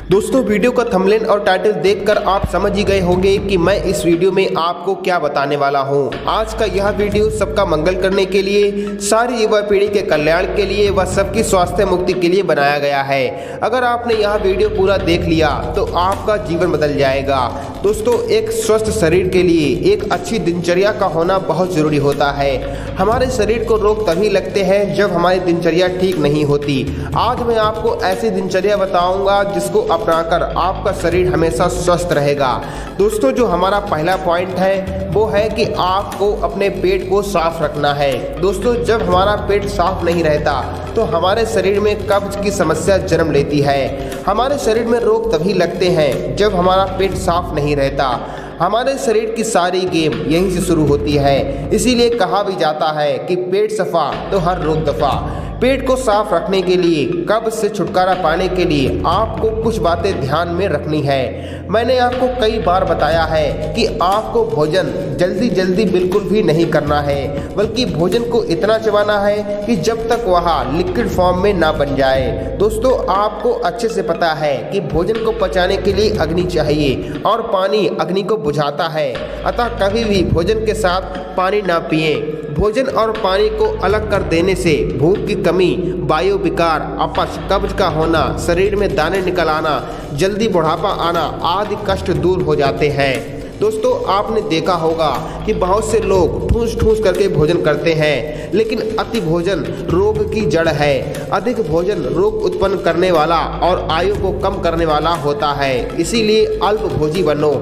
दोस्तों वीडियो का थंबनेल और टाइटल देखकर आप समझ ही गए होंगे कि मैं इस वीडियो में आपको क्या बताने वाला हूं। आज का यह वीडियो सबका मंगल करने के लिए, सारी युवा पीढ़ी के कल्याण के लिए व सबकी स्वास्थ्य मुक्ति के लिए बनाया गया है। अगर आपने यह वीडियो पूरा देख लिया तो आपका जीवन बदल जाएगा। दोस्तों, एक स्वस्थ शरीर के लिए एक अच्छी दिनचर्या का होना बहुत जरूरी होता है। हमारे शरीर को रोग तभी लगते हैं जब हमारी दिनचर्या ठीक नहीं होती। आज मैं आपको ऐसी दिनचर्या बताऊंगा जिसको अपनाकर आपका शरीर हमेशा स्वस्थ रहेगा। दोस्तों, जो हमारा पहला पॉइंट है वो है कि आपको अपने पेट को साफ रखना है। दोस्तों, जब हमारा पेट साफ नहीं रहता तो हमारे शरीर में कब्ज की समस्या जन्म लेती है। हमारे शरीर में रोग तभी लगते हैं जब हमारा पेट साफ नहीं रहता। हमारे शरीर की सारी गेम यहीं से शुरू होती है। इसीलिए कहा भी जाता है कि पेट सफा तो हर रोग दफा। पेट को साफ रखने के लिए, कब्ज से छुटकारा पाने के लिए आपको कुछ बातें ध्यान में रखनी है। मैंने आपको कई बार बताया है कि आपको भोजन जल्दी जल्दी बिल्कुल भी नहीं करना है, बल्कि भोजन को इतना चबाना है कि जब तक वह लिक्विड फॉर्म में ना बन जाए। दोस्तों, आपको अच्छे से पता है कि भोजन को पचाने के लिए अग्नि चाहिए और पानी अग्नि को बुझाता है। अतः कभी भी भोजन के साथ पानी ना पिएं। भोजन और पानी को अलग कर देने से भूख की कमी, वायु विकार, अपच, कब्ज का होना, शरीर में दाने निकल आना, जल्दी बुढ़ापा आना आदि कष्ट दूर हो जाते हैं। दोस्तों, आपने देखा होगा कि बहुत से लोग ठूस ठूस करके भोजन करते हैं, लेकिन अति भोजन रोग की जड़ है। अधिक भोजन रोग उत्पन्न करने वाला और आयु को कम करने वाला होता है। इसीलिए अल्प भोजी बनो।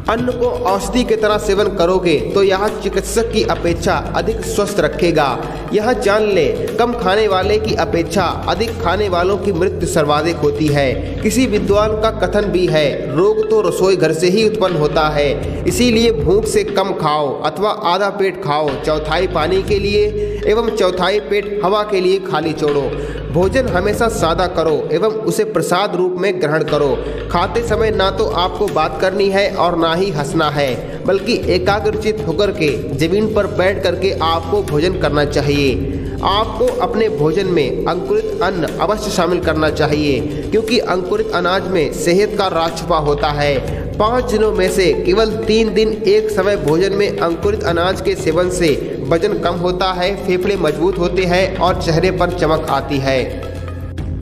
अन्न को औषधि की तरह सेवन करोगे तो यह चिकित्सक की अपेक्षा अधिक स्वस्थ रखेगा। यह जान ले, कम खाने वाले की अपेक्षा अधिक खाने वालों की मृत्यु सर्वाधिक होती है। किसी विद्वान का कथन भी है, रोग तो रसोई घर से ही उत्पन्न होता है। इसीलिए भूख से कम खाओ अथवा आधा पेट खाओ, चौथाई पानी के लिए एवं चौथाई पेट हवा के लिए खाली छोड़ो। भोजन हमेशा सादा करो एवं उसे प्रसाद रूप में ग्रहण करो। खाते समय ना तो आपको बात करनी है और ना ही हंसना है, बल्कि एकाग्रचित होकर के जमीन पर बैठ करके आपको भोजन करना चाहिए। आपको अपने भोजन में अंकुरित अन्न अवश्य शामिल करना चाहिए, क्योंकि अंकुरित अनाज में सेहत का राज छुपा होता है। 5 दिनों में से केवल 3 दिन एक समय भोजन में अंकुरित अनाज के सेवन से वजन कम होता है, फेफड़े मजबूत होते हैं और चेहरे पर चमक आती है।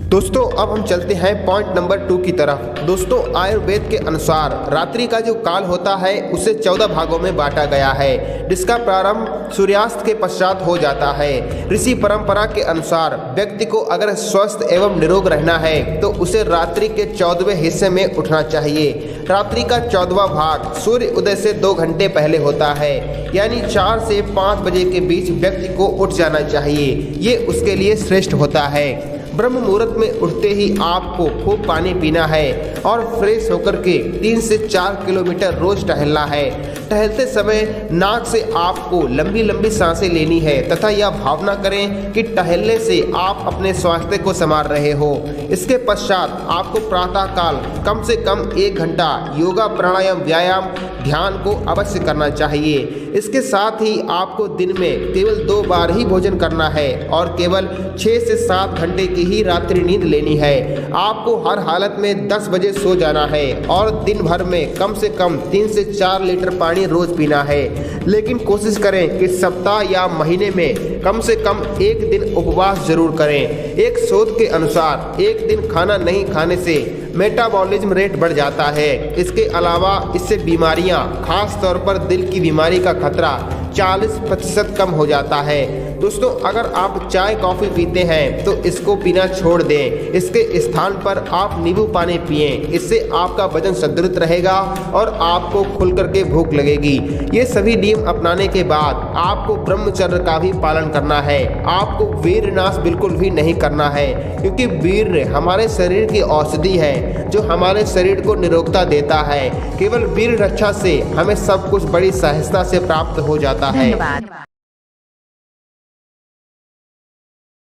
दोस्तों, अब हम चलते हैं पॉइंट नंबर 2 की तरफ। दोस्तों, आयुर्वेद के अनुसार रात्रि का जो काल होता है उसे 14 भागों में बांटा गया है, जिसका प्रारंभ सूर्यास्त के पश्चात हो जाता है। ऋषि परंपरा के अनुसार व्यक्ति को अगर स्वस्थ एवं निरोग रहना है तो उसे रात्रि के 14वें हिस्से में उठना चाहिए। रात्रि का 14वां भाग सूर्य उदय से 2 घंटे पहले होता है, यानी 4 से 5 बजे के बीच व्यक्ति को उठ जाना चाहिए। ये उसके लिए श्रेष्ठ होता है। ब्रह्म मुहूर्त में उठते ही आपको खूब पानी पीना है और फ्रेश होकर के 3 से 4 किलोमीटर रोज टहलना है। टहलते समय नाक से आपको लंबी लंबी सांसें लेनी है तथा यह भावना करें कि टहलने से आप अपने स्वास्थ्य को संभाल रहे हो। इसके पश्चात आपको प्रातःकाल कम से कम 1 घंटा योगा, प्राणायाम, व्यायाम, ध्यान को अवश्य करना चाहिए। इसके साथ ही आपको दिन में केवल 2 बार ही भोजन करना है और केवल 6 से 7 घंटे की ही रात्रि नींद लेनी है। आपको हर हालत में 10 बजे सो जाना है और दिन भर में कम से कम 3 से 4 लीटर पानी रोज पीना है। लेकिन कोशिश करें कि सप्ताह या महीने में कम से कम 1 दिन उपवास जरूर करें। एक शोध के अनुसार 1 दिन खाना नहीं खाने से मेटाबॉलिज्म रेट बढ़ जाता है। इसके अलावा इससे बीमारियां, खास तौर पर दिल की बीमारी का खतरा 40% कम हो जाता है। दोस्तों, अगर आप चाय कॉफ़ी पीते हैं तो इसको पीना छोड़ दें। इसके स्थान पर आप नींबू पानी पिएं। इससे आपका वजन सुदृढ़ रहेगा और आपको खुल करके भूख लगेगी। ये सभी नियम अपनाने के बाद आपको ब्रह्मचर्य का भी पालन करना है। आपको वीर्य नाश बिल्कुल भी नहीं करना है, क्योंकि वीर्य हमारे शरीर की औषधि है जो हमारे शरीर को निरोगता देता है। केवल वीर्य रक्षा से हमें सब कुछ बड़ी सहजता से प्राप्त हो जाता है।